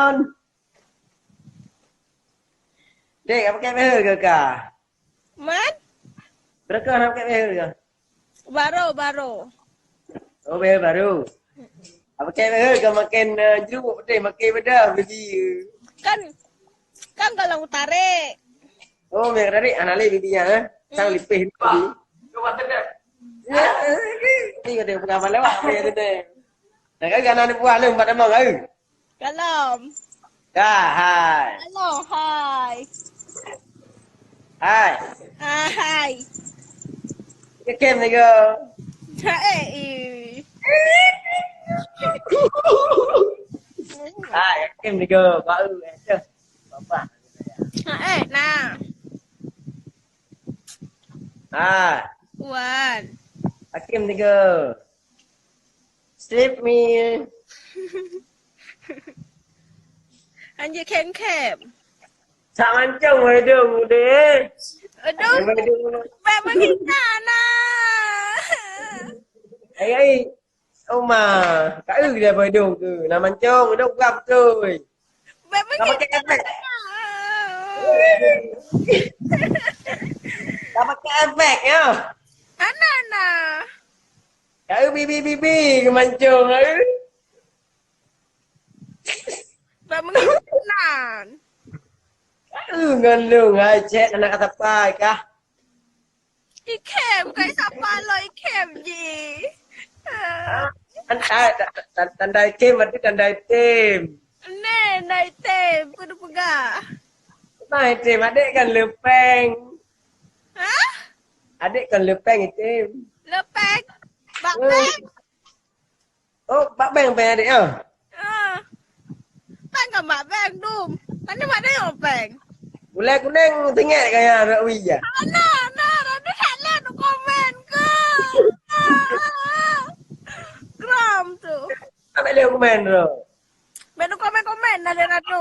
John. Dek, apa pakai behel ke kah? Man? Berapa nak pakai behel ke? Baru. Oh, behel baru. Apa pakai behel ke makan jeruk dek, makan bedah biji. Kan kalau tarik. Oh, mereka tarik anak lagi bibinya eh. Sang lipih ni. Coba tidak. Ya, ni kau tengok pengamal lewat apa yang tu dek. Nak kan anak ni buat lu 4 nama ke? Kalom. Dah, hai. Hello, hi. Hai. Hi. Cái kem này cơ. Hey. Hai, cái kem này cơ. Có chưa? Bapak. Nah. Hai. Wan. Hakim ni ke? Slip me. Anjir kem. Tak mancung mai dong deh. Aduh. Beb kita nah. Ai. Oma, kat dia mai dong ke? Nak mancung dong gap tu. Beb Tak pakai efek. Tak pakai efek ya. Ana. Kau bibi ke mancung ai. Beb kita. Ngon lu ai chat anak kata pai kah? Ikem kai siapa lo ikem ji. Tandai kem berarti tandai tim. Naik tem, kudu pegah. Tandai tim adik kan lepeng. Hah? Adik kan lepeng tim. Lepek. Bakpek. Oh, bak beng beng adik ah. Tanกับหมาแบงดุมอันนี้มาได้หรอแบง Bulan kuning tengok kaya nak wija. Nah, ada talent komen ke. Kram tuh. Tak boleh komen tu. Menu komen ada tu.